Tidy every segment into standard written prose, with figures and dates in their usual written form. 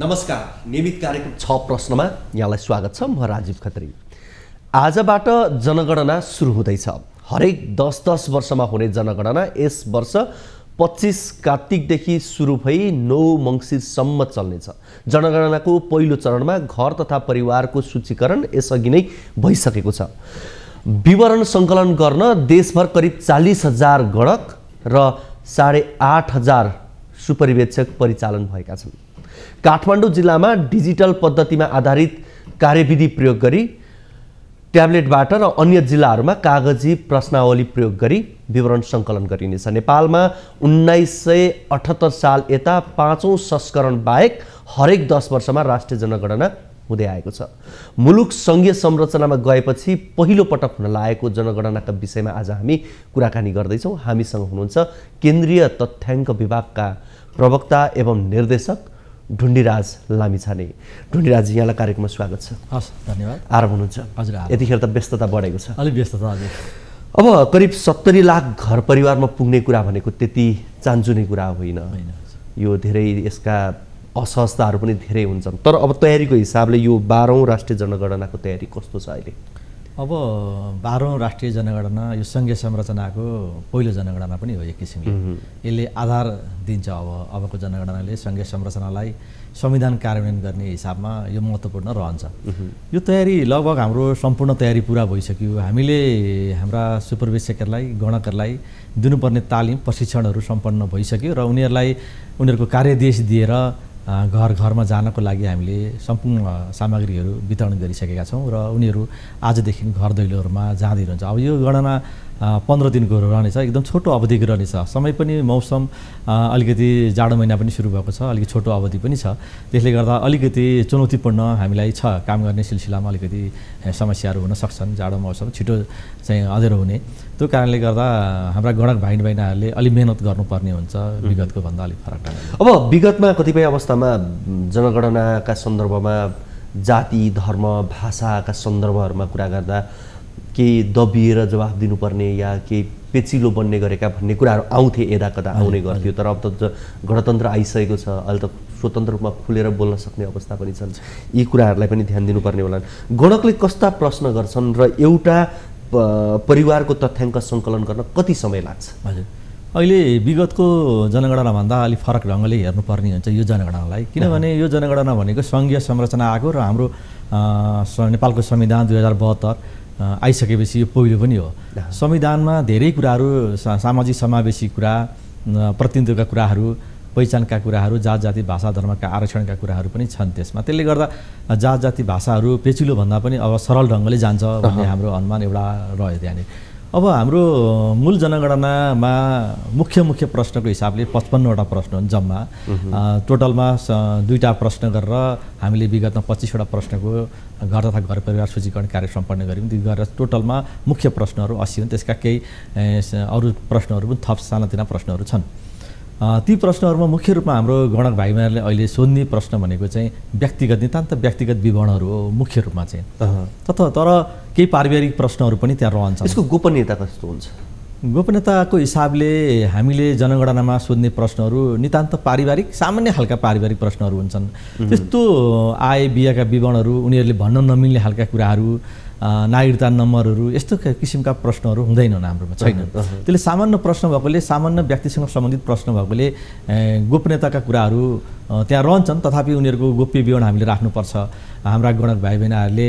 नमस्कार, नियमित कार्यक्रम 6 प्रश्नमा यहाँलाई स्वागत छ। म राजीव खत्री। आजबाट जनगणना सुरु हुँदैछ। हरेक 10-10 वर्षमा हुने जनगणना यस वर्ष 25 कार्तिकदेखि सुरु भई 9 मङ्सिरसम्म चल्नेछ। जनगणनाको पहिलो चरणमा घर तथा परिवारको सूचीकरण यसअघि नै भइसकेको छ। विवरण सङ्कलन गर्न देशभर करिब 40,000 गणक र 8,500 सुपरिवेक्षक परिचालन भएका छन्। काठमाडौँ जिल्लामा डिजिटल पद्धतिमा आधारित कार्यविधि प्रयोग गरी ट्याब्लेटबाट र अन्य जिल्लाहरूमा कागजी प्रश्नावली प्रयोग गरी विवरण सङ्कलन गरिनेछ। नेपालमा 1978 साल यता 5औं संस्करण बाहेक हरेक 10 वर्षमा राष्ट्रिय जनगणना हुँदै आएको छ। मुलुक सङ्घीय संरचनामा गएपछि पहिलो पटक हुन लागेको जनगणनाका विषयमा आज हामी कुराकानी गर्दैछौँ। हामीसँग हुनुहुन्छ केन्द्रीय तथ्याङ्क विभागका प्रवक्ता एवं निर्देशक ढुण्डिराज लामिछाने। ढुण्डिराज, यहाँलाई कार्यक्रममा स्वागत छ। हस्, धन्यवाद। आराम हुनुहुन्छ? हजुर। यतिखेर त व्यस्तता बढेको छ। अलि व्यस्तता हजुर। अब करिब 70 लाख घर परिवारमा पुग्ने कुरा भनेको त्यति चान्चुने कुरा होइन। यो धेरै यसका असहजताहरू पनि धेरै हुन्छन्। तर अब तयारीको हिसाबले यो 12औं राष्ट्रिय जनगणनाको तयारी कस्तो छ अहिले? अब 12औं राष्ट्रिय जनगणना यो सङ्घीय संरचनाको पहिलो जनगणना पनि हो एक किसिमले। यसले आधार दिन्छ। अबको जनगणनाले सङ्घीय संरचनालाई संविधान कार्यान्वयन गर्ने हिसाबमा यो महत्त्वपूर्ण रहन्छ। यो तयारी लगभग हाम्रो सम्पूर्ण तयारी पुरा भइसक्यो। हामीले हाम्रा सुपरवेक्षकहरूलाई, गणकहरूलाई दिनुपर्ने तालिम प्रशिक्षणहरू सम्पन्न भइसक्यो र उनीहरूको कार्यदेश दिएर घर घरमा जानको लागि हामीले सम्पूर्ण सामग्रीहरू वितरण गरिसकेका छौँ र उनीहरू आजदेखि घर दैलोहरूमा जाँदै रहन्छ। अब यो गणना 15 दिनको रहनेछ। एकदम छोटो अवधिको रहनेछ। समय पनि मौसम अलिकति जाडो महिना पनि सुरु भएको छ, अलिकति छोटो अवधि पनि छ। त्यसले गर्दा अलिकति चुनौतीपूर्ण हामीलाई छ। काम गर्ने सिलसिलामा अलिकति समस्याहरू हुन सक्छन्। जाडो मौसम छिटो चाहिँ अँधेरो हुने, त्यो कारणले गर्दा हाम्रा गणक भाइ बहिनीहरूले अलि मेहनत गर्नुपर्ने हुन्छ, विगतको भन्दा अलिक फरक लाग्छ। अब विगतमा कतिपय अवस्थामा जनगणनाका सन्दर्भमा जाति, धर्म, भाषाका सन्दर्भहरूमा कुरा गर्दा केही दबिएर जवाफ दिनुपर्ने या केही पेचिलो बन्ने गरेका भन्ने कुराहरू आउँथे, यदा कदा आउने गर्थ्यो। तर अब त गणतन्त्र आइसकेको छ, अहिले त स्वतन्त्र रूपमा खुलेर बोल्न सक्ने अवस्था पनि छन्। यी कुराहरूलाई पनि ध्यान दिनुपर्ने होला। गणकले कस्ता प्रश्न गर्छन् र एउटा परिवारको तथ्याङ्क सङ्कलन गर्न कति समय लाग्छ? हजुर, अहिले विगतको जनगणनाभन्दा अलिक फरक ढङ्गले हेर्नुपर्ने हुन्छ यो जनगणनालाई। किनभने यो जनगणना भनेको सङ्घीय संरचना आएको र हाम्रो नेपालको संविधान 2072 आइसकेपछि यो पहिलो पनि हो। संविधानमा धेरै कुराहरू, सामाजिक समावेशी कुरा, प्रतिनिधित्वका कुराहरू, पहिचानका कुराहरू, जात जाति भाषा धर्मका आरक्षणका कुराहरू पनि छन् त्यसमा। त्यसले गर्दा जात जाति भाषाहरू पेचिलो भन्दा पनि अब सरल ढङ्गले जान्छ भन्ने हाम्रो अनुमान एउटा रह्यो त्यहाँनिर। अब हाम्रो मूल जनगणनामा मुख्य प्रश्नको हिसाबले 55वटा प्रश्न हुन् जम्मा। टोटलमा 2टा प्रश्न गरेर हामीले विगतमा 25वटा प्रश्नको घर तथा घर परिवार सूचीकरण कार्य सम्पन्न गऱ्यौँ। त्यो गरेर टोटलमा मुख्य प्रश्नहरू 80 हुन्। त्यसका केही अरू प्रश्नहरू पनि थप सानातिना प्रश्नहरू छन्। ती प्रश्नहरूमा मुख्य रूपमा हाम्रो गणक भाइ बहिनीहरूले अहिले सोध्ने प्रश्न भनेको चाहिँ नितान्त व्यक्तिगत विवरणहरू हो मुख्य रूपमा चाहिँ। तर केही पारिवारिक प्रश्नहरू पनि त्यहाँ रहन्छन्। यसको गोपनीयता कस्तो हुन्छ? गोपनीयताको हिसाबले हामीले जनगणनामा सोध्ने प्रश्नहरू नितान्त पारिवारिक, सामान्य खालका पारिवारिक प्रश्नहरू हुन्छन्। त्यस्तो आय बिहाका विवरणहरू, उनीहरूले भन्न नमिल्ने खालका कुराहरू, नागरिकता नम्बरहरू, यस्तो किसिमका प्रश्नहरू हुँदैनन् हाम्रोमा, छैनन्। त्यसले सामान्य प्रश्न भएकोले, सामान्य व्यक्तिसँग सम्बन्धित प्रश्न भएकोले गोपनीयताका कुराहरू त्यहाँ रहन्छन्। तथापि उनीहरूको गोप्य विवरण हामीले राख्नुपर्छ। हाम्रा गणक भाइ बहिनीहरूले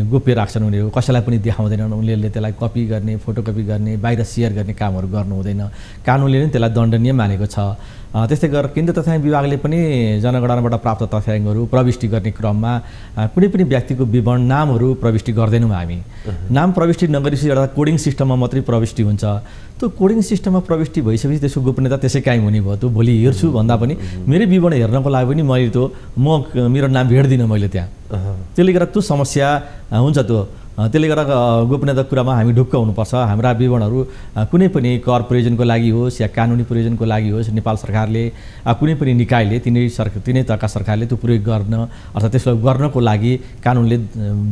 गोप्य राख्छन्। उनीहरू कसैलाई पनि देखाउँदैनन्। उनीहरूले त्यसलाई कपी गर्ने, फोटोकपी गर्ने, बाहिर सेयर गर्ने कामहरू गर्नु हुँदैन। कानुनले नै त्यसलाई दण्डनीय मानेको छ। त्यस्तै गरेर केन्द्रीय तथ्याङ्क विभागले पनि जनगणनाबाट प्राप्त तथ्याङ्कहरू प्रविष्टि गर्ने क्रममा कुनै पनि व्यक्तिको विवरण, नामहरू प्रविष्टि गर्दैनौँ हामी। नाम प्रविष्टि नगरेपछि एउटा कोडिङ सिस्टममा मात्रै प्रविष्टि हुन्छ। त्यो कोडिङ सिस्टममा प्रविष्टि भइसकेपछि त्यसको गोपनीयता त्यसै कायम हुने भयो। त्यो भोलि हेर्छु भन्दा पनि मेरै विवरण हेर्नको लागि पनि मेरो नाम भेट्दिनँ मैले त्यहाँ। त्यसले गर्दा त्यो समस्या हुन्छ। त्यो त्यसले गर्दा गोपनीयता कुरामा हामी ढुक्क हुनुपर्छ। हाम्रा विवरणहरू कुनै पनि कर प्रयोजनको लागि होस् या कानुनी प्रयोजनको लागि होस् नेपाल सरकारले कुनै पनि निकायले तिनै तहका सरकारले त्यो प्रयोग गर्न अर्थात् त्यसलाई गर्नको लागि कानुनले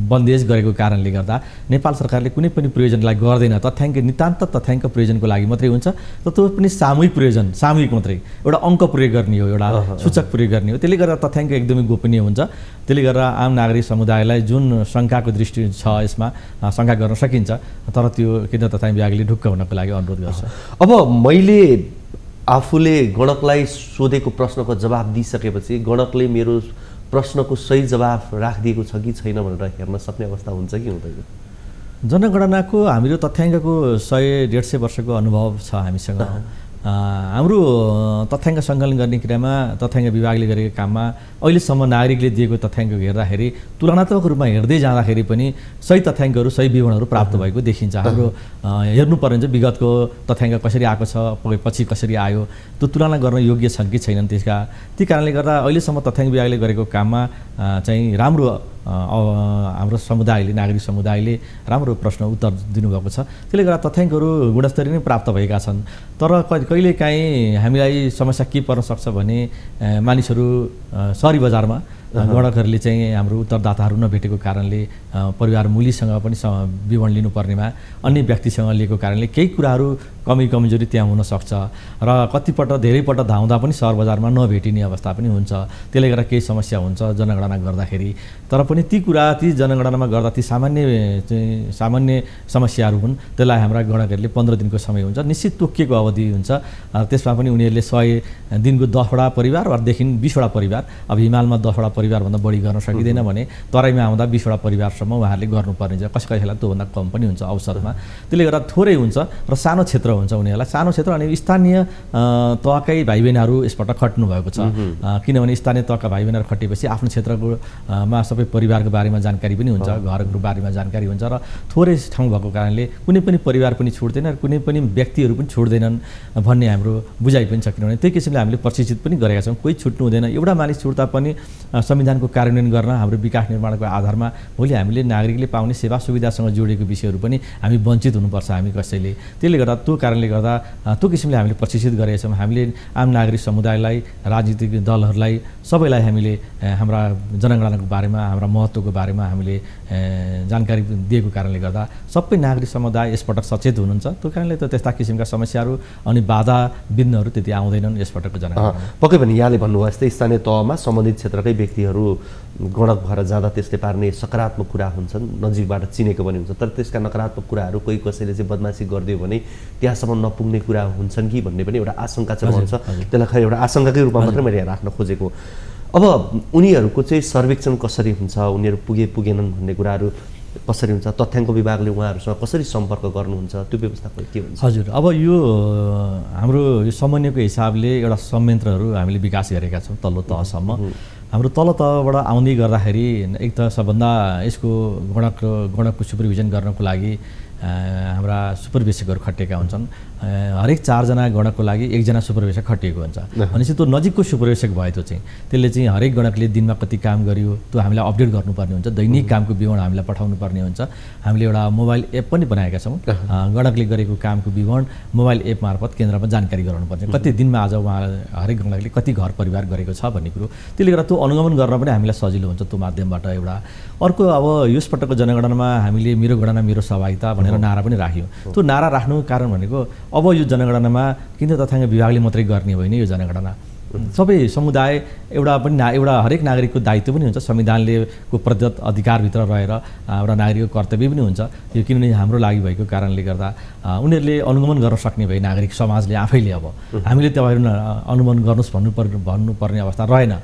बन्देज गरेको कारणले गर्दा नेपाल सरकारले कुनै पनि प्रयोजनलाई गर्दैन। नितान्त तथ्याङ्क प्रयोजनको लागि मात्रै हुन्छ। त त्यो पनि सामूहिक प्रयोजन, सामूहिक मात्रै एउटा अङ्क प्रयोग गर्ने हो, एउटा सूचक प्रयोग गर्ने हो। त्यसले गर्दा तथ्याङ्क एकदमै गोपनीय हुन्छ। त्यसले गर्दा आम नागरिक समुदायलाई जुन शङ्काको दृष्टि छ यसमा शङ्का गर्न सकिन्छ, तर त्यो किन तथ्याङ्क विभागले ढुक्क हुनको लागि अनुरोध गर्छ। अब मैले आफूले गणकलाई सोधेको प्रश्नको जवाब दिइसकेपछि गणकले मेरो प्रश्नको सही जवाब राखिदिएको छ कि छैन भनेर हेर्न सक्ने अवस्था हुन्छ कि हुँदैन? जनगणनाको हाम्रो तथ्याङ्कको 100-150 वर्षको अनुभव छ हामीसँग। हाम्रो तथ्याङ्क सङ्कलन गर्ने क्रियामा तथ्याङ्क विभागले गरेको काममा अहिलेसम्म नागरिकले दिएको तथ्याङ्क हेर्दाखेरि तुलनात्मक रूपमा हेर्दै जाँदाखेरि पनि सही तथ्याङ्कहरू, सही विवरणहरू प्राप्त भएको देखिन्छ। हाम्रो हेर्नुपर्ने चाहिँ विगतको तथ्याङ्क कसरी आएको छ, पछि कसरी आयो, त्यो तुलना गर्न योग्य छन् कि छैनन् ती कारणले गर्दा अहिलेसम्म तथ्याङ्क विभागले गरेको काममा चाहिँ राम्रो हाम्रो समुदायले, नागरिक समुदायले राम्रो प्रश्न उत्तर दिनुभएको छ। त्यसले गर्दा तथ्याङ्कहरू गुणस्तरीय नै प्राप्त भएका छन्। तर कहिलेकाहीँ हामीलाई समस्या के पर्न सक्छ भने मानिसहरू सहरी बजारमा गणकहरूले चाहिँ हाम्रो उत्तरदाताहरू नभेटेको कारणले परिवार मूलीसँग पनि विवरण लिनुपर्नेमा अन्य व्यक्तिसँग लिएको कारणले केही कुराहरू कमजोरी त्यहाँ हुन सक्छ र कतिपल्ट धेरैपल्ट धाउँदा पनि सहर बजारमा नभेटिने अवस्था पनि हुन्छ। त्यसले गर्दा केही समस्या हुन्छ जनगणना गर्दाखेरि। तर पनि ती जनगणनामा गर्दा ती सामान्य समस्याहरू हुन्। त्यसलाई हाम्रा गणकहरूले 15 दिनको समय हुन्छ, निश्चित तोकिएको अवधि हुन्छ। त्यसमा पनि उनीहरूले 100 दिनको 10वटा परिवार वादेखि 20वटा परिवार, अब हिमालमा 10वटा परिवारभन्दा बढी गर्न सकिँदैन भने तराईमा आउँदा 20वटा परिवारसम्म उहाँहरूले गर्नुपर्ने छ। कसैलाई त्योभन्दा कम पनि हुन्छ अवसरमा। त्यसले गर्दा थोरै हुन्छ र सानो क्षेत्र हुन्छ उनीहरूलाई, सानो क्षेत्र। अनि स्थानीय तहकै भाइ बहिनीहरू यसपल्ट खट्नु भएको छ। किनभने स्थानीय तहका भाइ बहिनीहरू खटेपछि आफ्नो क्षेत्रको सबै परिवारको बारेमा जानकारी पनि हुन्छ, घरको बारेमा जानकारी हुन्छ र थोरै ठाउँ भएको कारणले कुनै पनि परिवार पनि छुट्दैन र कुनै पनि व्यक्तिहरू पनि छुट्दैनन् भन्ने हाम्रो बुझाइ पनि छ। किनभने त्यही किसिमले हामीले प्रशिक्षित पनि गरेका छौँ। कोही छुट्नु हुँदैन। एउटा मानिस छुट्दा पनि संविधानको कार्यान्वयन गर्न हाम्रो विकास निर्माणको आधारमा भोलि हामीले नागरिकले पाउने सेवा सुविधासँग जोडिएको विषयहरू पनि हामी वञ्चित हुनुपर्छ हामी कसैले। त्यसले गर्दा त्यो कारणले गर्दा त्यो किसिमले हामीले प्रशिक्षित गरेका छौँ। हामीले आम नागरिक समुदायलाई, राजनीतिक दलहरूलाई, सबैलाई हामीले हाम्रा जनगणनाको बारेमा, हाम्रा महत्त्वको बारेमा हामीले जानकारी दिएको कारणले गर्दा सबै नागरिक समुदाय यसपटक सचेत हुनुहुन्छ। त्यो कारणले त त्यस्ता किसिमका समस्याहरू अनि बाधा विघ्नहरू त्यति आउँदैनन् यसपटकको जनगणना। पक्कै पनि यहाँले भन्नुभयो जस्तै स्थानीय तहमा सम्बन्धित क्षेत्रकै व्यक्तिहरू गणक भएर जाँदा त्यसले पार्ने सकारात्मक कुरा हुन्छन्, नजिकबाट चिनेको पनि हुन्छ। तर त्यसका नकारात्मक कुराहरू कोही कसैले चाहिँ बदमासी गरिदियो भने त्यहाँसम्म नपुग्ने कुरा हुन्छन् कि भन्ने पनि एउटा आशंका चाहिँ हुन्छ। त्यसलाई खै एउटा आशंकाकै रूपमा मात्रै मैले राख्न खोजेको। अब उनीहरूको चाहिँ सर्वेक्षण कसरी हुन्छ, उनीहरू पुगेनन् भन्ने कुराहरू कसरी हुन्छ, तथ्याङ्क विभागले उहाँहरूसँग कसरी सम्पर्क गर्नुहुन्छ, त्यो व्यवस्था के हुन्छ? हजुर, अब यो हाम्रो यो समन्वयको हिसाबले एउटा संयन्त्रहरू हामीले विकास गरेका छौँ तल्लो तहसम्म। हाम्रो तल तहबाट आउँदै गर्दाखेरि एक त सबभन्दा यसको गणकको सुपरभिजन गर्नको लागि हाम्रा सुपरभिजकहरू खटिएका हुन्छन्। हरेक 4 जना गणकको लागि 1 जना सुपरभिजक खटिएको हुन्छ। भनेपछि त्यो नजिकको सुपरभिजक भयो। त्यसले चाहिँ हरेक गणकले दिनमा कति काम गर्यो त्यो हामीलाई अपडेट गर्नुपर्ने हुन्छ। दैनिक कामको विवरण हामीलाई पठाउनु पर्ने हुन्छ। हामीले एउटा मोबाइल एप पनि बनाएका छौँ। गणकले गरेको कामको विवरण मोबाइल एप मार्फत केन्द्रमा जानकारी गराउनुपर्छ। कति दिनमा आज उहाँ हरेक गणकले कति घर परिवार गरेको छ भन्ने कुरो। त्यसले गर्दा त्यो अनुगमन गर्न पनि हामीलाई सजिलो हुन्छ त्यो माध्यमबाट। एउटा अर्को, अब यसपटकको जनगणनामा हामीले मेरो गणना मेरो सहभागिता भनेर नारा पनि राख्यौँ। त्यो नारा राख्नुको कारण भनेको अब यो जनगणनामा किन तथ्याङ्क विभागले मात्रै गर्ने होइन, यो जनगणना सबै समुदाय एउटा हरेक नागरिकको दायित्व पनि हुन्छ। संविधानले को प्रदत्त अधिकारभित्र रहेर एउटा नागरिकको कर्तव्य पनि हुन्छ। यो किनभने हाम्रो लागि भएको कारणले गर्दा उनीहरूले अनुगमन गर्न सक्ने भए नागरिक समाजले आफैले। अब हामीले तपाईँहरू अनुगमन गर्नुहोस् भन्नुपर्ने अवस्था रहेन।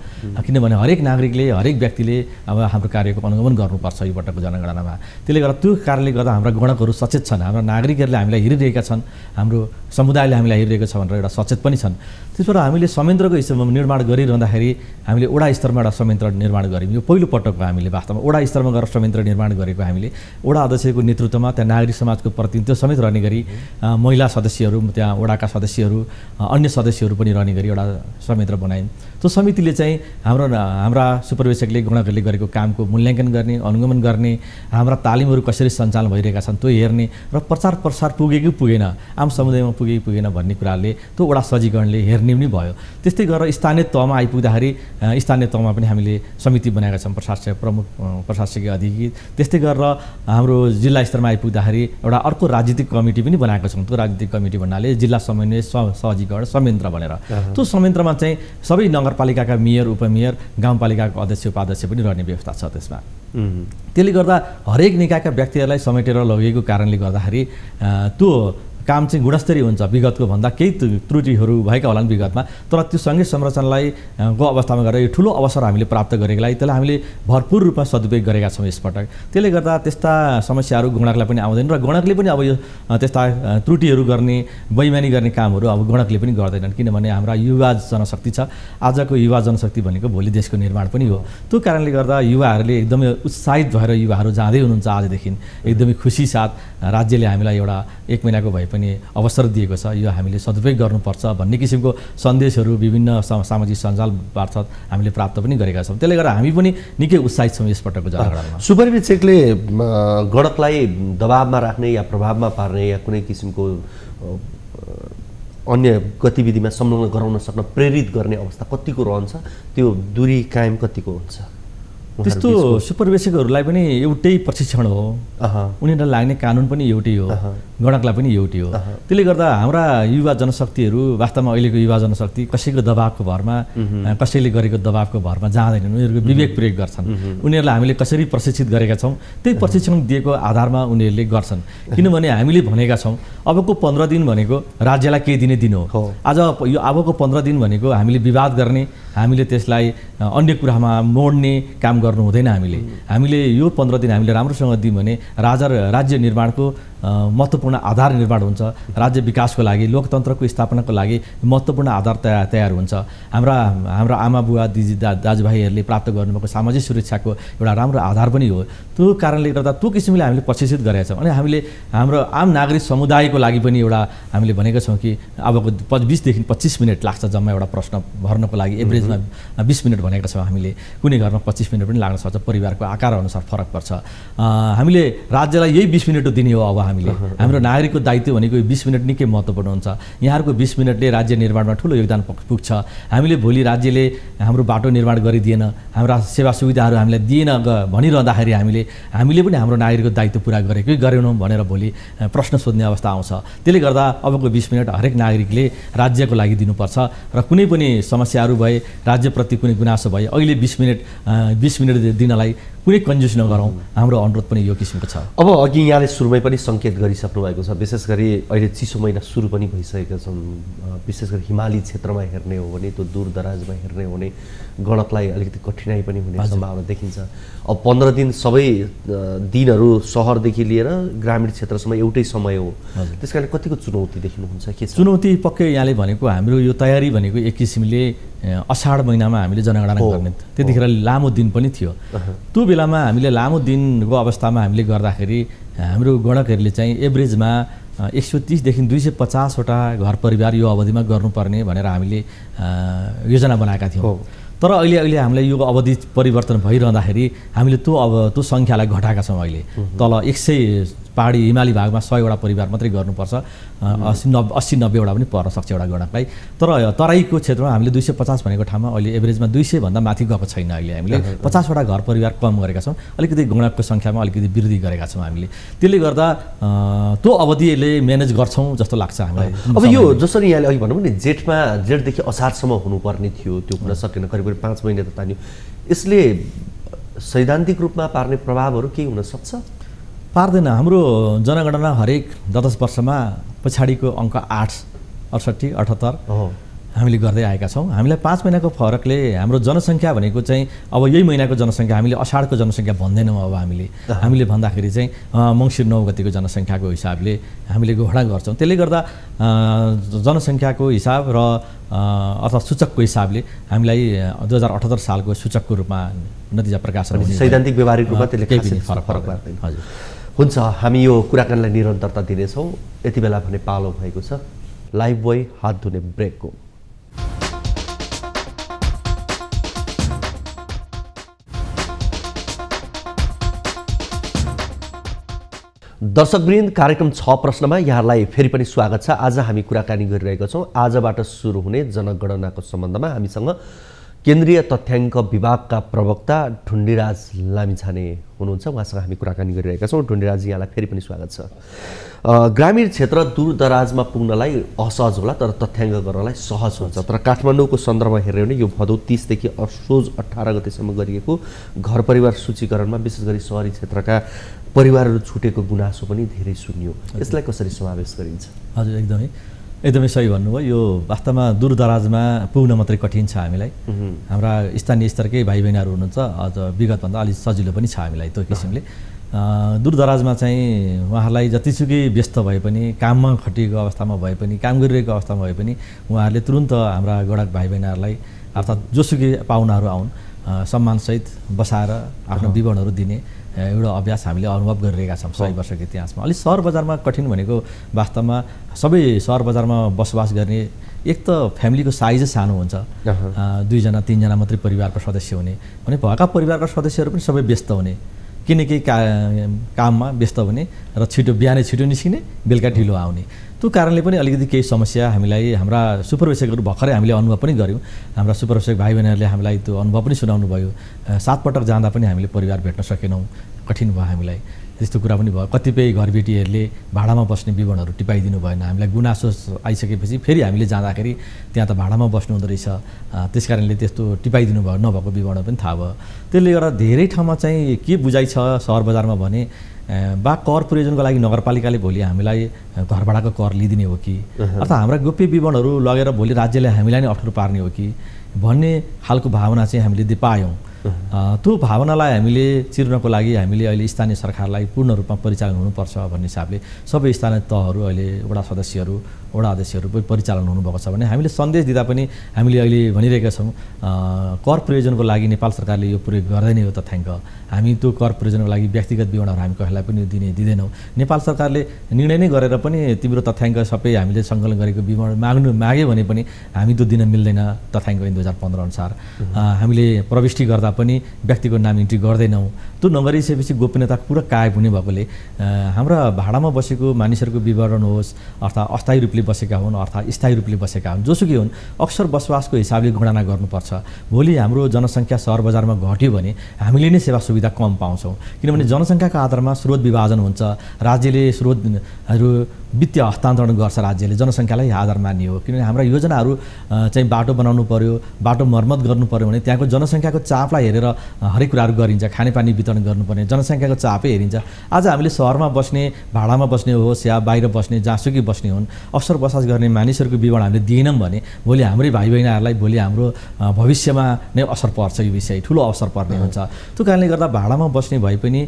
किनभने हरेक नागरिकले, हरेक व्यक्तिले अब हाम्रो कार्यको अनुगमन गर्नुपर्छ यो पटकको जनगणनामा। त्यसले गर्दा त्यो कारणले गर्दा हाम्रा गणकहरू सचेत छन्। हाम्रा नागरिकहरूले हामीलाई हेरिरहेका छन्, हाम्रो समुदायले हामीलाई हेरिरहेको छ भनेर एउटा सचेत पनि छन्। त्यसबाट हामीले संयन्त्रको निर्माण गरिरहँदाखेरि हामीले वडा स्तरमा एउटा संयन्त्र निर्माण गऱ्यौँ। यो पहिलो पटक हो हामीले वास्तवमा वडा स्तरमा गएर संयन्त्र निर्माण गरेको। हामीले वडा अध्यक्षको नेतृत्वमा त्यहाँ नागरिक समाजको प्रतिनिधित्व समेत रहने गरी महिला सदस्यहरू, त्यहाँ वडाका सदस्यहरू, अन्य सदस्यहरू पनि रहने गरी एउटा संयन्त्र बनायौँ। त्यो समितिले चाहिँ हाम्रा सुपरभिजकले गणकहरूले गरेको कामको मूल्याङ्कन गर्ने, अनुगमन गर्ने, हाम्रा तालिमहरू कसरी सञ्चालन भइरहेका छन् त्यो हेर्ने र प्रचार प्रसार पुगेको पुगेन, आम समुदायमा पुगेको पुगेन भन्ने कुराले त्यो वडा सजीकरणले हेर्ने पनि भयो। त्यस्तै गरेर स्थानीय तहमा आइपुग्दाखेरि स्थानीय तहमा पनि हामीले समिति बनाएका छौँ, प्रमुख प्रशासकीय अधिकारी। त्यस्तै गरेर हाम्रो जिल्ला स्तरमा आइपुग्दाखेरि एउटा अर्को राजनीतिक कमिटी पनि बनाएका छौँ। त्यो राजनीतिक कमिटी भन्नाले जिल्ला समन्वय सहजीकरण संयन्त्र भनेर। त्यो संयन्त्रमा चाहिँ सबै नगरपालिकाका मेयर, उपमेयर, गाउँपालिकाको अध्यक्ष उपाध्यक्ष पनि रहने व्यवस्था छ त्यसमा। त्यसले गर्दा हरेक निकायका व्यक्तिहरूलाई समेटेर लगेको कारणले गर्दाखेरि त्यो काम चाहिँ गुणस्तरीय हुन्छ। विगतको भन्दा केही त्रुटिहरू भएका होलान् विगतमा, तर त्यो सँगै संरचनालाई को अवस्थामा गरेर यो ठुलो अवसर हामीले प्राप्त गरेकोलाई त्यसलाई हामीले भरपूर रूपमा सदुपयोग गरेका छौँ यसपटक। त्यसले गर्दा त्यस्ता समस्याहरू गणकलाई पनि आउँदैन र गणकले पनि अब यो त्यस्ता त्रुटिहरू गर्ने, बैमानी गर्ने कामहरू अब गणकले पनि गर्दैनन्। किनभने हाम्रा युवा जनशक्ति छ। आजको युवा जनशक्ति भनेको भोलि देशको निर्माण पनि हो। त्यो कारणले गर्दा युवाहरूले एकदमै उत्साहित भएर युवाहरू जाँदै हुनुहुन्छ। आजदेखि एकदमै खुसी साथ राज्यले हामीलाई एउटा 1 महिनाको भए पनि अवसर दिएको छ, यो हामीले सदुपयोग गर्नुपर्छ भन्ने किसिमको सन्देशहरू विभिन्न सामाजिक सञ्जाल मार्फत हामीले प्राप्त पनि गरेका छौँ। त्यसले गर्दा हामी पनि निकै उत्साहित छौँ यसपटकको जनगणनामा। सुपरभिजकले गणकलाई दबावमा राख्ने या प्रभावमा पार्ने या कुनै किसिमको अन्य गतिविधिमा संलग्न गराउन सक्न प्रेरित गर्ने अवस्था कतिको रहन्छ? त्यो दूरी कायम कतिको हुन्छ? त्यस्तो सुपरभिजकहरूलाई पनि एउटै प्रशिक्षण हो, उनीहरूलाई लाग्ने कानुन पनि एउटै हो, गणकलाई पनि एउटै हो। त्यसले गर्दा हाम्रा युवा जनशक्तिहरू वास्तवमा अहिलेको युवा जनशक्ति कसैको दबावको भरमा, कसैले गरेको दबावको भरमा जाँदैनन्। उनीहरूको विवेक प्रयोग गर्छन्। उनीहरूलाई हामीले कसरी प्रशिक्षित गरेका छौँ त्यही प्रशिक्षण दिएको आधारमा उनीहरूले गर्छन्। किनभने हामीले भनेका छौँ अबको 15 दिन भनेको राज्यलाई केही दिने दिन हो। आज यो अबको 15 दिन भनेको हामीले विवाद गर्ने, हामीले त्यसलाई अन्य कुरामा मोड्ने काम गर्नु हुँदैन। हामीले यो 15 दिन हामीले राम्रोसँग दियौँ भने राज्य निर्माणको महत्त्वपूर्ण आधार निर्माण हुन्छ। राज्य विकासको लागि, लोकतन्त्रको स्थापनाको लागि महत्त्वपूर्ण आधार तयार हुन्छ। हाम्रा आमा बुवा दाजुभाइहरूले प्राप्त गर्नुभएको सामाजिक सुरक्षाको एउटा राम्रो आधार पनि हो। त्यो कारणले गर्दा त्यो किसिमले हामीले प्रशिक्षित गरेका छौँ। अनि हामीले हाम्रो आम नागरिक समुदायको लागि पनि एउटा हामीले भनेको छौँ कि अबको 20 देखि 25 मिनट लाग्छ जम्मा एउटा प्रश्न भर्नको लागि। एभरेजमा 20 मिनट भनेका छौँ हामीले। कुनै घरमा 25 मिनट पनि लाग्न सक्छ, परिवारको आकार अनुसार फरक पर्छ। हामीले राज्यलाई यही 20 मिनट दिने हो। अब हाम्रो नागरिकको दायित्व भनेको 20 मिनट निकै महत्त्वपूर्ण हुन्छ। यहाँहरूको 20 मिनटले राज्य निर्माणमा ठुलो योगदान पुग्छ। हामीले भोलि राज्यले हाम्रो बाटो निर्माण गरिदिएन, हाम्रा सेवा सुविधाहरू हामीलाई दिएन भनिरहँदाखेरि हामीले पनि हाम्रो नागरिकको दायित्व पुरा गरेनौँ भनेर भोलि प्रश्न सोध्ने अवस्था आउँछ। त्यसले गर्दा अबको 20 मिनट हरेक नागरिकले राज्यको लागि दिनुपर्छ र कुनै पनि समस्याहरू भए, राज्यप्रति कुनै गुनासो भए अहिले 20 मिनट दिनलाई कुनै कन्जुस नगरौँ। हाम्रो अनुरोध पनि यो किसिमको छ। अब अघि यहाँले सुरुमै पनि सङ्केत गरिसक्नु भएको छ, विशेष गरी अहिले चिसो महिना सुरु पनि भइसकेका छन्। विशेष गरी हिमाली क्षेत्रमा हेर्ने हो भने, त्यो दूरदराजमा हेर्ने हो भने गणकलाई अलिकति कठिनाइ पनि हुने सम्भावना देखिन्छ। अब 15 दिन सबै दिनहरू सहरदेखि लिएर ग्रामीण क्षेत्रसम्म एउटै समय हो। त्यस कारण कतिको चुनौती देख्नुहुन्छ? के चुनौती पक्कै यहाँले भनेको हाम्रो यो तयारी भनेको एक किसिमले अषाढ महिनामा हामीले जनगणना गर्ने, त्यतिखेर लामो दिन पनि थियो। त्यो बेलामा हामीले लामो दिनको अवस्थामा हामीले गर्दाखेरि हाम्रो गणकहरूले चाहिँ एभरेजमा 130 देखि 250वटा घर परिवार यो अवधिमा गर्नुपर्ने भनेर हामीले योजना बनाएका थियौँ। तर अहिले हामीलाई यो अवधि परिवर्तन भइरहँदाखेरि हामीले त्यो सङ्ख्यालाई घटाएका छौँ। अहिले तल 100 पहाडी हिमाली भागमा 100वटा परिवार मात्रै गर्नुपर्छ, 80-90वटा पनि पर्न सक्छ एउटा गणकलाई। तर तराईको क्षेत्रमा हामीले 250 भनेको ठाउँमा अहिले एभरेजमा 200 भन्दा माथि गएको छैन। अहिले हामीले 50वटा घर परिवार कम गरेका छौँ, अलिकति गणकको सङ्ख्यामा अलिकति वृद्धि गरेका छौँ हामीले। त्यसले गर्दा त्यो अवधिले म्यानेज गर्छौँ जस्तो लाग्छ हामीलाई। अब यो जसरी यहाँले अघि भन्नुभयो नि जेठदेखि असारसम्म हुनुपर्ने थियो, त्यो हुन सकेन, करिब 5 महिना त तान्यो। यसले सैद्धान्तिक रूपमा पार्ने प्रभावहरू के हुन सक्छ? पार्दैन। हाम्रो जनगणना हरेक 10 वर्षमा पछाडिको अङ्क 8, 68, 78 हामीले गर्दै आएका छौँ। हामीलाई 5 महिनाको फरकले हाम्रो जनसङ्ख्या भनेको चाहिँ अब यही महिनाको जनसङ्ख्या हामीले अषाढको जनसङ्ख्या भन्दैनौँ। अब हामीले भन्दाखेरि चाहिँ मङ्सिर 9 गतिको जनसङ्ख्याको हिसाबले हामीले घोषणा गर्छौँ। त्यसले गर्दा जनसङ्ख्याको हिसाब र अथवा सूचकको हिसाबले हामीलाई 2078 सालको सूचकको रूपमा नतिजा प्रकाशन हुने सैद्धान्तिक व्यवहारिक रूपमा त्यसले केही फरक पर्दैन। हजुर हुन्छ, हामी यो कुराकानीलाई निरन्तरता दिनेछौँ। यति बेला भने पालो भएको छ लाइफ बोय हात धुने ब्रेकको। दर्शकवृन्द, कार्यक्रम 6 प्रश्नमा यहाँलाई फेरि पनि स्वागत छ। आज हामी कुराकानी गरिरहेका छौँ आजबाट सुरु हुने जनगणनाको सम्बन्धमा। हामीसँग केन्द्रीय तथ्याङ्क विभागका प्रवक्ता ढुण्डिराज लामिछाने हुनुहुन्छ। उहाँसँग हामी कुराकानी गरिरहेका छौँ। ढुण्डिराज, यहाँलाई फेरि पनि स्वागत छ। ग्रामीण क्षेत्र दूरदराजमा पुग्नलाई असहज होला, तर तथ्याङ्क गर्नलाई सहज हुन्छ। तर काठमाडौँको सन्दर्भमा हेऱ्यो भने यो भदौ 30 देखि असोज 18 गतेसम्म गरिएको घर परिवार सूचीकरणमा विशेष गरी शहरी क्षेत्रका परिवारहरू छुटेको गुनासो पनि धेरै सुनियो। यसलाई कसरी समावेश गरिन्छ? हजुर, एकदमै सही भन्नुभयो। यो वास्तवमा दूरदराजमा पुग्न मात्रै कठिन छ हामीलाई। हाम्रा स्थानीय स्तरकै भाइ बहिनीहरू हुनुहुन्छ, अझ विगतभन्दा अलिक सजिलो पनि छ हामीलाई त्यो किसिमले। दूरदराजमा चाहिँ उहाँहरूलाई जतिसुकै व्यस्त भए पनि, काममा खटिएको अवस्थामा भए पनि, काम गरिरहेको अवस्थामा भए पनि उहाँहरूले तुरुन्त हाम्रा गडक भाइ बहिनीहरूलाई अर्थात् जोसुकै पाहुनाहरू आउन् सम्मानसहित बसाएर आफ्नो विवरणहरू दिने एउटा अभ्यास हामीले अनुभव गरिरहेका छौँ 100 वर्षको इतिहासमा। अलिक सहर बजारमा कठिन भनेको वास्तवमा सबै सहर बजारमा बसोबास गर्ने एक त फ्यामिलीको साइजै सानो हुन्छ, 2 जना 3 जना मात्रै परिवारको सदस्य हुने भने भएका परिवारका सदस्यहरू पनि सबै व्यस्त हुने, किनकि काममा व्यस्त हुने र बिहानै छिटो निस्किने, बेलुका ढिलो आउने। त्यो कारणले पनि अलिकति केही समस्या हामीलाई हाम्रा सुपरभाइजरहरू भर्खरै हामीले अनुभव पनि गऱ्यौँ। हाम्रा सुपरभाइजर भाइ बहिनीहरूले हामीलाई त्यो अनुभव पनि सुनाउनु भयो। 7 पटक जाँदा पनि हामीले परिवार भेट्न सकेनौँ, कठिन भयो हामीलाई। त्यस्तो कुरा पनि भयो। कतिपय घरबेटीहरूले भाडामा बस्ने विवरणहरू टिपाइदिनु भएन। हामीलाई गुनासो आइसकेपछि फेरि हामीले जाँदाखेरि त्यहाँ त भाडामा बस्नु हुँदो रहेछ, त्यस कारणले त्यस्तो टिपाइदिनु भयो नभएको विवरण पनि थाहा भयो। त्यसले गर्दा धेरै ठाउँमा चाहिँ के बुझाइ छ सहर बजारमा भने बा कर प्रयोजनको लागि नगरपालिकाले भोलि हामीलाई घर भाडाको कर लिइदिने हो कि, अर्थात् हाम्रा गोप्य विवरणहरू लगेर भोलि राज्यले हामीलाई नै अप्ठ्यारो पार्ने हो कि भन्ने खालको भावना चाहिँ हामीले पायौँ। त्यो भावनालाई हामीले चिर्नको लागि हामीले अहिले स्थानीय सरकारलाई पूर्ण रूपमा परिचालन हुनुपर्छ भन्ने हिसाबले सबै स्थानीय तहहरू अहिले वडा सदस्यहरू, वडा अध्यक्षहरू पनि परिचालन हुनुभएको छ भने हामीले सन्देश दिँदा पनि हामीले अहिले भनिरहेका छौँ कर प्रयोजनको लागि नेपाल सरकारले यो प्रयोग गर्दैन यो तथ्याङ्क। हामी त्यो कर प्रयोजनको लागि व्यक्तिगत विवरणहरू हामी कसैलाई पनि दिँदैनौँ। नेपाल सरकारले निर्णय नै गरेर पनि तिम्रो तथ्याङ्क सबै हामीले सङ्कलन गरेको विवरण माग्यो भने पनि हामी त्यो दिन मिल्दैन तथ्याङ्क 2015 अनुसार। हामीले प्रविष्टि गर्दा पनि व्यक्तिको नाम इन्ट्री गर्दैनौँ। त्यो नगरिसकेपछि गोपनीयता पुरा कायम हुने भएकोले हाम्रा भाडामा बसेको मानिसहरूको विवरण होस्, अर्थात् अस्थायी रूपले बसेका हुन् अर्थात् स्थायी रूपले बसेका हुन्, जोसुकै हुन्, अक्सर बसोबासको हिसाबले गणना गर्नुपर्छ। भोलि हाम्रो जनसङ्ख्या सहर बजारमा घट्यो भने हामीले नै सेवा सुविधा कम पाउँछौँ, किनभने जनसङ्ख्याको आधारमा स्रोत विभाजन हुन्छ। राज्यले स्रोतहरू वित्तीय हस्तान्तरण गर्छ, राज्यले जनसङ्ख्यालाई आधार मान्ने हो। किनभने हाम्रा योजनाहरू चाहिँ बाटो बनाउनु पर्यो, बाटो मर्मत गर्नु पर्यो भने त्यहाँको जनसङ्ख्याको चापलाई हेरेर हरेक कुराहरू गरिन्छ। खानेपानी वितरण गर्नुपर्ने जनसङ्ख्याको चापै हेरिन्छ। आज हामीले सहरमा बस्ने, भाडामा बस्ने होस् या बाहिर बस्ने, जहाँसुकै बस्ने हुन्, अक्सर बसोबास गर्ने मानिसहरूको विवरण हामीले दिएनौँ भने भोलि हाम्रै भाइ बहिनीहरूलाई भोलि हाम्रो भविष्यमा नै असर पर्छ। यो विषय ठुलो असर पर्ने हुन्छ। त्यो कारणले गर्दा भाडामा बस्ने भए पनि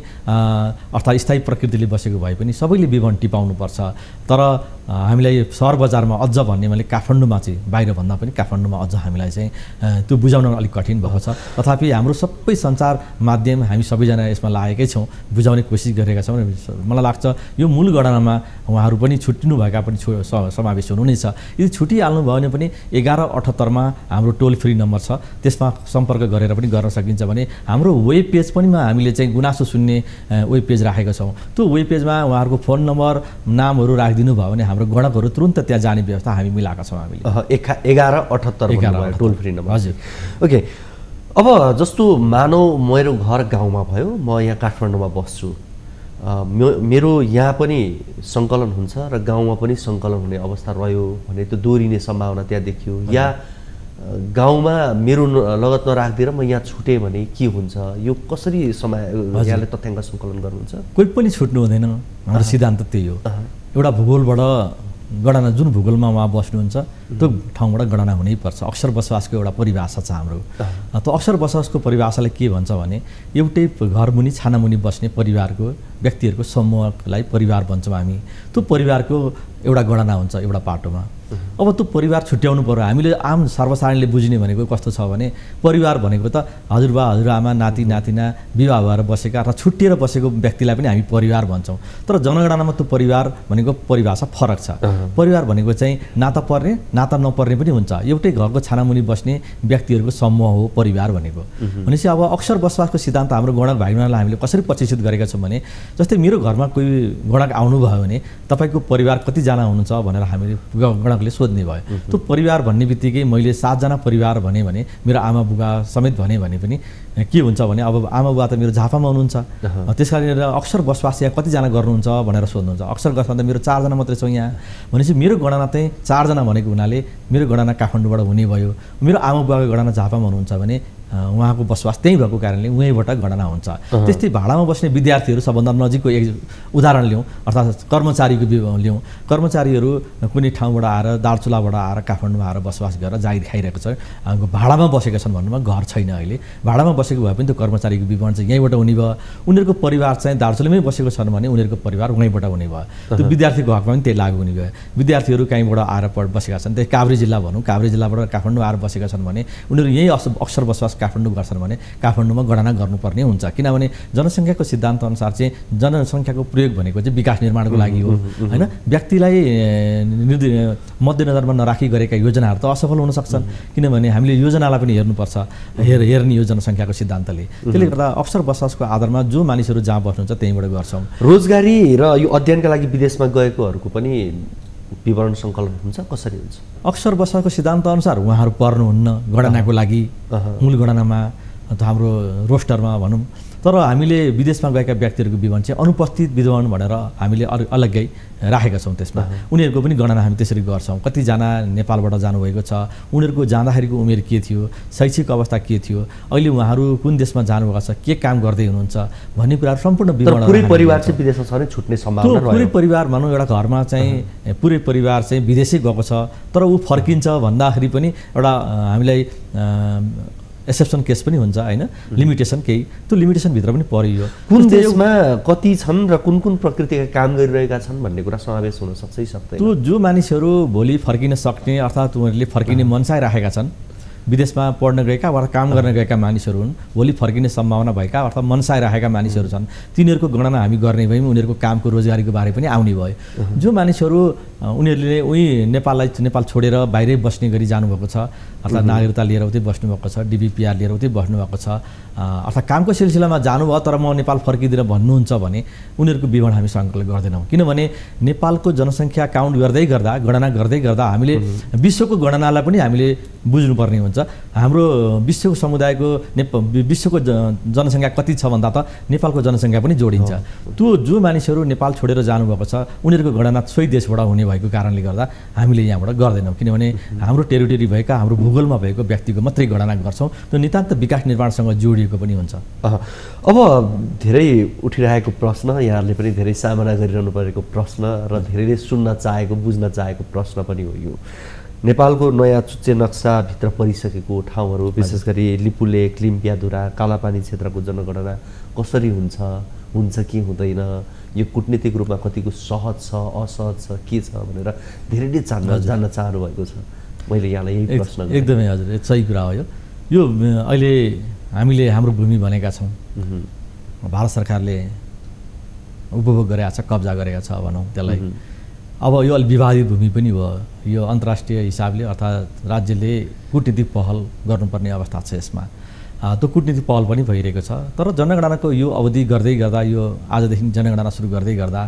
अर्थात् स्थायी प्रकृतिले बसेको भए पनि सबैले विवरण टिपाउनुपर्छ। तर हामीलाई सहर बजारमा अझ भन्ने मैले काठमाडौँमा चाहिँ बाहिर भन्दा पनि काठमाडौँमा अझ हामीलाई चाहिँ त्यो बुझाउन अलिक कठिन भएको छ। तथापि हाम्रो सबै सञ्चार माध्यम हामी सबैजना यसमा लागेकै छौँ, बुझाउने कोसिस गरेका छौँ। मलाई लाग्छ यो मूल गणनामा उहाँहरू पनि छुट्टिनुभएका पनि समावेश हुनुहुनेछ। यदि छुटिहाल्नु भयो भने पनि 1178 हाम्रो टोल फ्री नम्बर छ, त्यसमा सम्पर्क गरेर पनि गर्न सकिन्छ। भने हाम्रो वेब पेज पनि हामीले चाहिँ गुनासो सुन्ने वेब पेज राखेका छौँ। त्यो वेब पेजमा उहाँहरूको फोन नम्बर, नामहरू राखिदिनु भयो भने हाम्रो गणकहरू तुरुन्त त्यहाँ जाने व्यवस्था हामी मिलाएका छौँ। हामीले 1178 टोल फ्री नम्बर। हजुर, ओके। अब जस्तो मानौ मेरो घर गाउँमा भयो, म यहाँ काठमाडौँमा बस्छु, मेरो यहाँ पनि सङ्कलन हुन्छ र गाउँमा पनि सङ्कलन हुने अवस्था रह्यो भने त्यो दोहोरिने सम्भावना त्यहाँ देखियो, या गाउँमा मेरो लगत नराखिदिएर म यहाँ छुटेँ भने के हुन्छ? यो कसरी यहाँले तथ्याङ्क सङ्कलन गर्नुहुन्छ? कोही पनि छुट्नु हुँदैन, हाम्रो सिद्धान्त त्यही हो। एउटा भूगोलबाट गणना जुन भूगोलमा उहाँ बस्नुहुन्छ त्यो ठाउँबाट गणना हुनैपर्छ। अक्षर बसोबासको एउटा परिभाषा छ हाम्रो। त्यो अक्षर बसोबासको परिभाषाले के भन्छ भने एउटै घरमुनि छानामुनि बस्ने परिवारको व्यक्तिहरूको समूहलाई परिवार भन्छौँ हामी। त्यो परिवारको एउटा गणना हुन्छ एउटा पाटोमा। अब त्यो परिवार छुट्याउनु पर्यो। हामीले आम सर्वसाधारणले बुझ्ने भनेको कस्तो छ भने परिवार भनेको त हजुरबा हजुरआमा नाति नातिना विवाह भएर बसेका अथवा छुट्टिएर बसेको व्यक्तिलाई पनि हामी परिवार भन्छौँ। तर जनगणनामा त्यो परिवार भनेको परिभाषा फरक छ। परिवार भनेको चाहिँ नाता पर्ने नाता नपर्ने पनि हुन्छ। एउटै घरको छानामुनि बस्ने व्यक्तिहरूको समूह हो परिवार भनेको। भनेपछि अब अक्षर बसोबासको सिद्धान्त हाम्रो गणक भाइ बहिनीलाई हामीले कसरी प्रशिक्षित गरेका छौँ भने जस्तै मेरो घरमा कोही गणक आउनुभयो भने तपाईँको परिवार कतिजना हुनुहुन्छ भनेर हामीले गणकले सोध्ने भयो। त्यो परिवार भन्ने बित्तिकै मैले 7 जना परिवार भने मेरो आमा बुबा समेत भने पनि के हुन्छ भने अब आमा बुबा त मेरो झापामा हुनुहुन्छ। त्यसकारण अक्षर बसोबास यहाँ कतिजना गर्नुहुन्छ भनेर सोध्नुहुन्छ। अक्षर बसोबास त मेरो 4 जना मात्रै छौँ यहाँ। भनेपछि मेरो गणना चाहिँ 4 जना भनेको हुनाले मेरो गणना काठमाडौँबाट हुने भयो। मेरो आमा बुबाको गणना झापामा हुनुहुन्छ भने उहाँको बसोबास त्यहीँ भएको कारणले उहीँबाट गणना हुन्छ। त्यस्तै भाडामा बस्ने विद्यार्थीहरू सबभन्दा नजिकको एक उदाहरण लिउँ, अर्थात् कर्मचारीको लिउँ। कर्मचारीहरू कुनै ठाउँबाट आएर दार्चुलाबाट आएर काठमाडौँमा आएर बसोबास गरेर जागिर खाइरहेको छ। भाडामा बसेका छन् भन्नुमा घर छैन अहिले। भाडामा बसेको भए पनि त्यो कर्मचारीको विवरण चाहिँ यहीँबाट हुने भयो। उनीहरूको परिवार चाहिँ दार्चुलामै बसेको छन् भने उनीहरूको परिवार उहीँबाट हुने भयो। त्यो विद्यार्थीको हकमा पनि त्यही लागु हुने भयो। विद्यार्थीहरू कहीँबाट आएर बसेका छन्, त्यही काभ्रे जिल्ला भनौँ, काभ्रे जिल्लाबाट काठमाडौँ आएर बसेका छन् भने उनीहरू यहीँ अक्षर बसोबास काठमाडौँ गर्छन् भने काठमाडौँमा गणना गर्नुपर्ने हुन्छ। किनभने जनसङ्ख्याको सिद्धान्त अनुसार चाहिँ जनसङ्ख्याको प्रयोग भनेको चाहिँ विकास निर्माणको लागि हो होइन। व्यक्तिलाई मध्यनजरमा नराखी गरेका योजनाहरू त असफल हुन सक्छन्। किनभने हामीले योजनालाई पनि हेर्नुपर्छ, हेर्ने यो जनसङ्ख्याको सिद्धान्तले। त्यसले गर्दा अक्षर बसोबासको आधारमा जो मानिसहरू जहाँ बस्नुहुन्छ त्यहीँबाट गर्छौँ। रोजगारी र यो अध्ययनका लागि विदेशमा गएकोहरूको पनि विवरण सङ्कलन हुन्छ, कसरी हुन्छ? अक्षर बसोबासको सिद्धान्त अनुसार उहाँहरू पर्नुहुन्न गणनाको लागि मूल गणनामा अथवा हाम्रो रोस्टरमा भनौँ। तर हामीले विदेशमा गएका व्यक्तिहरूको विवरण चाहिँ अनुपस्थित विद्वान भनेर हामीले अलग्गै राखेका छौँ। त्यसमा उनीहरूको पनि गणना हामी त्यसरी गर्छौँ। कतिजना नेपालबाट जानुभएको छ, उनीहरूको जाँदाखेरिको उमेर के थियो, शैक्षिक अवस्था के थियो, अहिले उहाँहरू कुन देशमा जानुभएको छ, के काम गर्दै हुनुहुन्छ भन्ने कुराहरू सम्पूर्ण विवरण। पुरै परिवार चाहिँ विदेशमा छ भने छुट्ने सम्भावना रह्यो। पुरै परिवार भनौँ एउटा घरमा चाहिँ पुरै परिवार चाहिँ विदेशै गएको छ तर ऊ फर्किन्छ भन्दाखेरि पनि एउटा हामीलाई एक्सेप्सन केस पनि हुन्छ होइन, लिमिटेसन केही। त्यो लिमिटेसनभित्र पनि परियो कुन देशमा कति छन् र कुन कुन प्रकृतिका काम गरिरहेका छन् भन्ने कुरा समावेश हुन सक्छ कि सक्दैन। त्यो जो मानिसहरू भोलि फर्किन सक्ने अर्थात् उनीहरूले फर्किने मनसाइराखेका छन्, विदेशमा पढ्न गएका वा काम गर्न गएका मानिसहरू हुन्, भोलि फर्किने सम्भावना भएका अर्थात् मनसाइराखेका मानिसहरू छन्, तिनीहरूको गणना हामी गर्ने भयौँ। उनीहरूको कामको रोजगारीको बारे पनि आउने भयो। जो मानिसहरू उनीहरूले नेपाल छोडेर बाहिरै बस्ने गरी जानुभएको छ, अर्थात् नागरिकता लिएर उतै बस्नुभएको छ, डिबिपिआर लिएर उतै बस्नुभएको छ, अर्थात् कामको सिलसिलामा जानुभयो तर म नेपाल फर्किदिएर भन्नुहुन्छ भने उनीहरूको विवरण हामी सङ्कलन गर्दैनौँ। किनभने नेपालको जनसङ्ख्या काउन्ट गर्दै गर्दा गणना गर्दै गर्दा हामीले विश्वको गणनालाई पनि हामीले बुझ्नुपर्ने हुन्छ। हाम्रो विश्वको समुदायको विश्वको जनसङ्ख्या कति छ भन्दा त नेपालको जनसङ्ख्या पनि जोडिन्छ। त्यो जो मानिसहरू नेपाल छोडेर जानुभएको छ उनीहरूको गणना सोही देशबाट हुने भएको कारणले गर्दा हामीले यहाँबाट गर्दैनौँ। किनभने हाम्रो टेरिटोरी भएका हाम्रो भूगोलमा भएको व्यक्तिको मात्रै गणना गर्छौँ। त्यो नितान्त विकास निर्माणसँग जोडिएको पनि हुन्छ। अब धेरै उठिरहेको प्रश्न, यहाँहरूले पनि धेरै सामना गरिरहनु परेको प्रश्न र धेरैले सुन्न चाहेको बुझ्न चाहेको प्रश्न पनि हो। यो नेपालको नयाँ चुच्चे नक्साभित्र परिसकेको ठाउँहरू विशेष गरी लिपुलेक, लिम्पियाधुरा, कालापानी क्षेत्रको जनगणना कसरी हुन्छ कि हुँदैन, यो कुटनीतिक रूपमा कतिको सहज छ असहज छ के छ भनेर धेरैले जान्न चाहनु भएको छ। मैले यहाँलाई यही प्रश्न एकदमै हजुर सही कुरा हो। यो अहिले हामीले हाम्रो भूमि भनेका छौँ, भारत सरकारले उपभोग गरेका छ, कब्जा गरेका छ भनौँ त्यसलाई। अब यो अलि विवादित भूमि पनि हो। यो अन्तर्राष्ट्रिय हिसाबले अर्थात् राज्यले कुटनीतिक पहल गर्नुपर्ने अवस्था छ यसमा। त्यो कुटनीतिक पहल पनि भइरहेको छ। तर जनगणनाको यो अवधि गर्दै गर्दा, यो आजदेखि जनगणना सुरु गर्दै गर्दा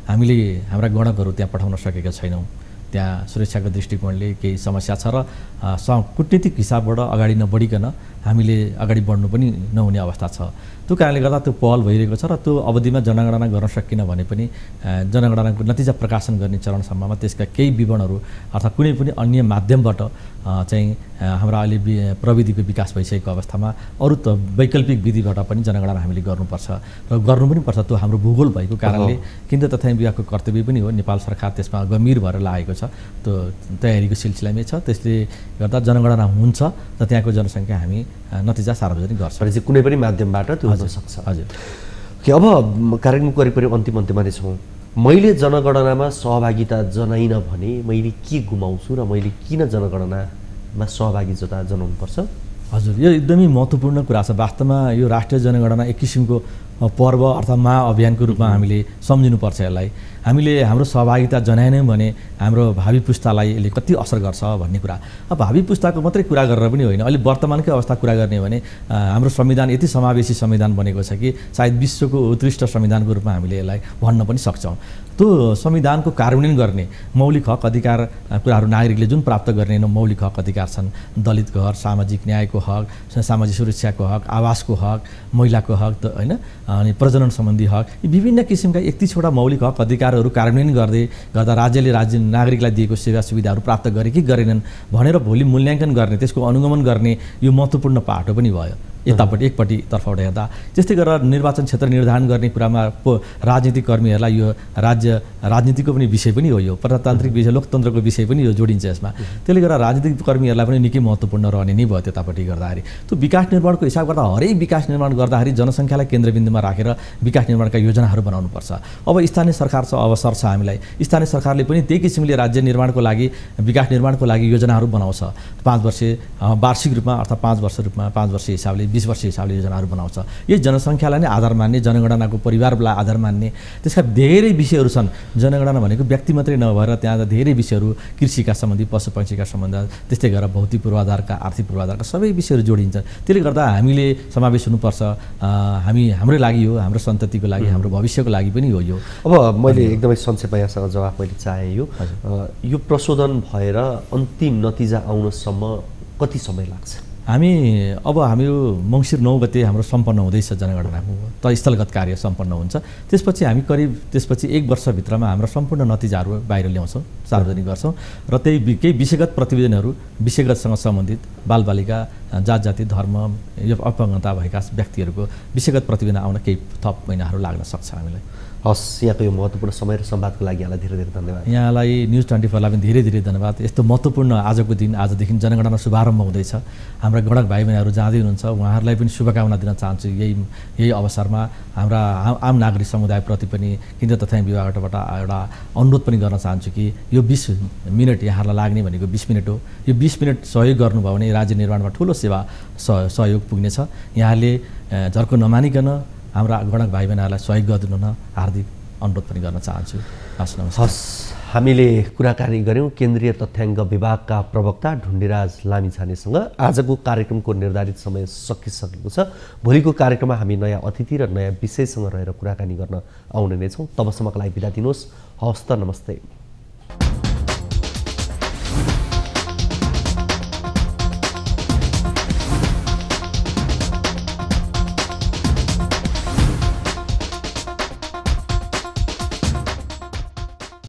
हामीले हाम्रा गणकहरू त्यहाँ पठाउन सकेका छैनौँ। त्यहाँ सुरक्षाको दृष्टिकोणले केही समस्या छ र कुटनीतिक हिसाबबाट अगाडि नबढिकन हामीले अगाडि बढ्नु पनि नहुने अवस्था छ। त्यो कारणले गर्दा त्यो पहल भइरहेको छ र त्यो अवधिमा जनगणना गर्न सकिन भने पनि जनगणनाको नतिजा प्रकाशन गर्ने चरणसम्ममा त्यसका केही विवरणहरू अर्थात् कुनै पनि अन्य माध्यमबाट चाहिँ हाम्रा अहिले प्रविधिको विकास भइसकेको अवस्थामा अरू त वैकल्पिक विधिबाट पनि जनगणना हामीले गर्नुपर्छ र गर्नु पनि पर्छ। त्यो हाम्रो भूगोल भएको कारणले केन्द्र तथा विभागको कर्तव्य पनि हो। नेपाल सरकार त्यसमा गम्भीर भएर लागेको छ, त्यो तयारीको सिलसिलामै छ। त्यसले गर्दा जनगणना हुन्छ र त्यहाँको जनसङ्ख्या हामी नतिजा सार्वजनिक गर्छौँ। कुनै पनि माध्यमबाट त्यो हुन सक्छ। हजुर। अब कार्यक्रम करिब अन्तिममा नै छौँ। मैले जनगणनामा सहभागिता जनाइन भने मैले के गुमाउँछु र मैले किन जनगणनामा सहभागिता जनाउनुपर्छ? हजुर, यो एकदमै महत्त्वपूर्ण कुरा छ। वास्तवमा यो राष्ट्रिय जनगणना एक किसिमको पर्व अर्थात् महाअभियानको रूपमा हामीले सम्झिनुपर्छ यसलाई। हामीले हाम्रो सहभागिता जनाएनौँ भने हाम्रो भावी पुस्तालाई यसले कति असर गर्छ भन्ने कुरा। अब भावी पुस्ताको मात्रै कुरा गरेर पनि होइन, अहिले वर्तमानकै अवस्था कुरा गर्ने हो भने हाम्रो संविधान यति समावेशी संविधान बनेको छ कि सायद विश्वको उत्कृष्ट संविधानको रूपमा हामीले यसलाई भन्न पनि सक्छौँ। त्यो संविधानको कार्यान्वयन गर्ने मौलिक हक अधिकार कुराहरू नागरिकले जुन प्राप्त गर्ने मौलिक हक अधिकार छन्, दलित घर, सामाजिक न्यायको हक, सामाजिक सुरक्षाको हक, आवासको हक, महिलाको हक होइन, अनि प्रजनन सम्बन्धी हक, यी विभिन्न किसिमका 31वटा मौलिक हक अधिकारहरू कार्यान्वयन गर्दा राज्यले नागरिकलाई दिएको सेवा सुविधाहरू प्राप्त गरे कि गरेनन् भनेर भोलि मूल्याङ्कन गर्ने, त्यसको अनुगमन गर्ने यो महत्त्वपूर्ण पाटो पनि भयो यतापट्टि एकपट्टि तर्फबाट हेर्दा। त्यस्तै गरेर निर्वाचन क्षेत्र निर्धारण गर्ने कुरामा राजनीतिक कर्मीहरूलाई यो राज्य राजनीतिको पनि विषय पनि हो, यो प्रजातान्त्रिक विषय लोकतन्त्रको विषय पनि यो जोडिन्छ यसमा। त्यसले गर्दा राजनीतिक कर्मीहरूलाई पनि निकै महत्त्वपूर्ण रहने नै भयो त्यतापट्टि गर्दाखेरि। त्यो विकास निर्माणको हिसाब गर्दा हरेक विकास निर्माण गर्दाखेरि जनसङ्ख्यालाई केन्द्रबिन्दुमा राखेर विकास निर्माणका योजनाहरू बनाउनुपर्छ। अब स्थानीय सरकार छ, अवसर छ हामीलाई, स्थानीय सरकारले पनि त्यही किसिमले राज्य निर्माणको लागि विकास निर्माणको लागि योजनाहरू बनाउँछ। 5 वर्ष वार्षिक रूपमा अर्थात् 5 वर्ष रूपमा 5 वर्ष हिसाबले 20 वर्ष हिसाबले योजनाहरू बनाउँछ। यही जनसङ्ख्यालाई नै आधार मान्ने, जनगणनाको परिवारलाई आधार मान्ने, त्यसका धेरै विषयहरू छन्। जनगणना भनेको व्यक्ति मात्रै नभएर त्यहाँ धेरै विषयहरू कृषिका सम्बन्धी, पशुपक्षीका सम्बन्ध, त्यस्तै गरेर भौतिक पूर्वाधारका, आर्थिक पूर्वाधारका सबै विषयहरू जोडिन्छ। त्यसले गर्दा हामीले समावेश हुनुपर्छ। हाम्रै लागि हो, हाम्रो सन्ततिको लागि, हाम्रो भविष्यको लागि पनि हो यो। अब मैले एकदमै संक्षेपमा यहाँसँग जवाफ मैले चाहेँ। यो प्रशोधन भएर अन्तिम नतिजा आउनसम्म कति समय लाग्छ? हाम्रो मङ्सिर 9 गते हाम्रो सम्पन्न हुँदैछ जनगणनाको स्थलगत कार्य सम्पन्न हुन्छ। त्यसपछि 1 वर्षभित्रमा हाम्रो सम्पूर्ण नतिजाहरू बाहिर ल्याउँछौँ, सार्वजनिक गर्छौँ र त्यही केही विषयगत प्रतिवेदनहरू विषयगतसँग सम्बन्धित बालबालिका, जात-जाति, धर्म, यो अपङ्गता भएका व्यक्तिहरूको विषयगत प्रतिवेदन आउन केही थप महिनाहरू लाग्न सक्छ हामीलाई। हस्, यहाँको यो महत्त्वपूर्ण समय र संवादको लागि यहाँलाई धेरै धेरै धन्यवाद। यहाँलाई न्युज 24लाई पनि धेरै धेरै धन्यवाद। यस्तो महत्त्वपूर्ण आजको दिन, आजदेखि जनगणना शुभारम्भ हुँदैछ। हाम्रा गणक भाइ बहिनीहरू जाँदै हुनुहुन्छ, उहाँहरूलाई पनि शुभकामना दिन चाहन्छु। यही अवसरमा हाम्रा आम नागरिक समुदायप्रति पनि केन्द्र तथा विभागबाट एउटा अनुरोध पनि गर्न चाहन्छु कि यो 20 मिनट यहाँहरूलाई लाग्ने भनेको 20 मिनट हो। यो 20 मिनट सहयोग गर्नुभयो भने राज्य निर्माणमा ठुलो सहयोग पुग्नेछ। यहाँले झर्को नमानिकन हाम्रा गणक भाइ बहिनीहरूलाई सहयोग गरिदिनु न हार्दिक अनुरोध पनि गर्न चाहन्छु। हस्, हामीले कुराकानी गऱ्यौँ केन्द्रीय तथ्याङ्क विभागका प्रवक्ता ढुण्डिराज लामिछानेसँग। आजको कार्यक्रमको निर्धारित समय सकिसकेको छ। भोलिको कार्यक्रममा हामी नयाँ अतिथि र नयाँ विषयसँग रहेर कुराकानी गर्न आउने नै छौँ। तबसम्मको लागि बिदा दिनुहोस्। हवस् त, नमस्ते।